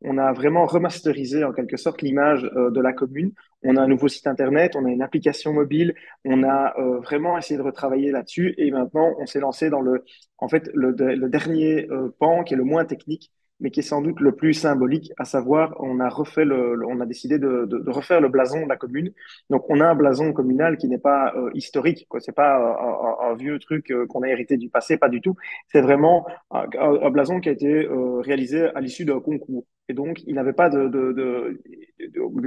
on a vraiment remasterisé en quelque sorte l'image de la commune. On a un nouveau site internet, on a une application mobile, on a vraiment essayé de retravailler là-dessus et maintenant on s'est lancé dans en fait, le dernier pan qui est le moins technique, mais qui est sans doute le plus symbolique, à savoir on a refait on a décidé de refaire le blason de la commune. Donc on a un blason communal qui n'est pas historique, quoi. C'est pas un vieux truc qu'on a hérité du passé, pas du tout. C'est vraiment un blason qui a été réalisé à l'issue d'un concours. Et donc, il n'avait pas de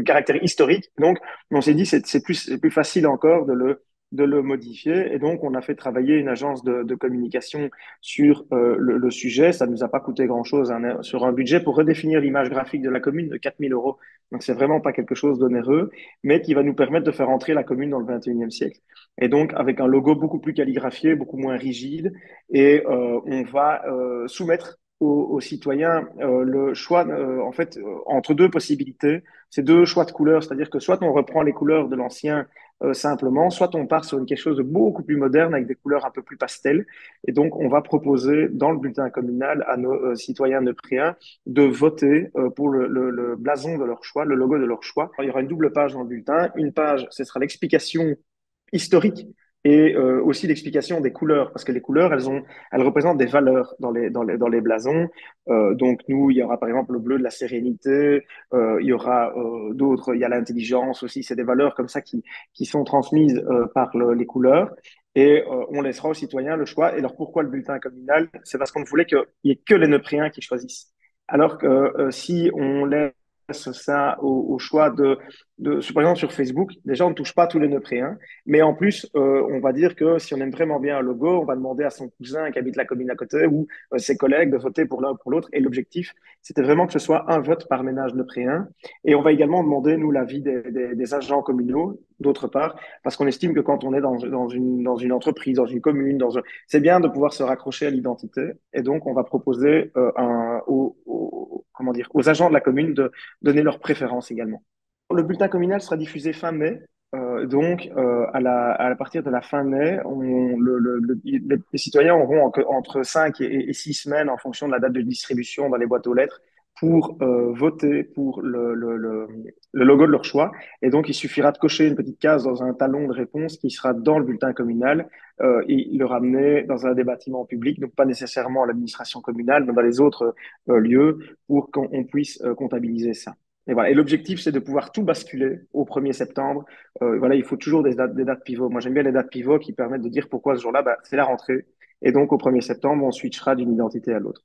caractère historique. Donc, on s'est dit, c'est plus facile encore de le modifier. Et donc, on a fait travailler une agence de communication sur le sujet. Ça ne nous a pas coûté grand-chose, hein, sur un budget pour redéfinir l'image graphique de la commune de 4 000 euros. Donc, c'est vraiment pas quelque chose d'onéreux, mais qui va nous permettre de faire entrer la commune dans le 21e siècle. Et donc, avec un logo beaucoup plus calligraphié, beaucoup moins rigide, et on va soumettre aux citoyens le choix, en fait, entre deux possibilités. C'est deux choix de couleurs, c'est-à-dire que soit on reprend les couleurs de l'ancien simplement, soit on part sur quelque chose de beaucoup plus moderne avec des couleurs un peu plus pastel. Et donc, on va proposer dans le bulletin communal à nos citoyens neupriens de voter pour le blason de leur choix, le logo de leur choix. Il y aura une double page dans le bulletin. Une page, ce sera l'explication historique et aussi l'explication des couleurs, parce que les couleurs, elles représentent des valeurs dans les blasons. Donc nous, il y aura par exemple le bleu de la sérénité, il y aura d'autres, il y a l'intelligence aussi, c'est des valeurs comme ça qui sont transmises par les couleurs. Et on laissera aux citoyens le choix. Et alors pourquoi le bulletin communal? C'est parce qu'on voulait qu'il y ait que les Neupriens qui choisissent. Alors que si on laisse ça au choix par exemple sur Facebook, déjà on ne touche pas tous les Neupriens, mais en plus on va dire que si on aime vraiment bien un logo, on va demander à son cousin qui habite la commune à côté ou ses collègues de voter pour l'un ou pour l'autre. Et l'objectif, c'était vraiment que ce soit un vote par ménage neupréen. Et on va également demander, nous, l'avis des agents communaux, d'autre part, parce qu'on estime que quand on est dans une entreprise, dans une commune, c'est bien de pouvoir se raccrocher à l'identité. Et donc, on va proposer comment dire, aux agents de la commune de donner leurs préférences également. Le bulletin communal sera diffusé fin mai. Donc, à partir de la fin mai, les citoyens auront entre 5 et 6 semaines en fonction de la date de distribution dans les boîtes aux lettres pour voter pour le logo de leur choix. Et donc, il suffira de cocher une petite case dans un talon de réponse qui sera dans le bulletin communal et le ramener dans un des bâtiments publics, donc pas nécessairement à l'administration communale, mais dans les autres lieux pour qu'on puisse comptabiliser ça. Et voilà. Et l'objectif, c'est de pouvoir tout basculer au 1er septembre. Voilà, il faut toujours des dates pivots. Moi, j'aime bien les dates pivots qui permettent de dire pourquoi ce jour-là, bah, c'est la rentrée. Et donc, au 1er septembre, on switchera d'une identité à l'autre.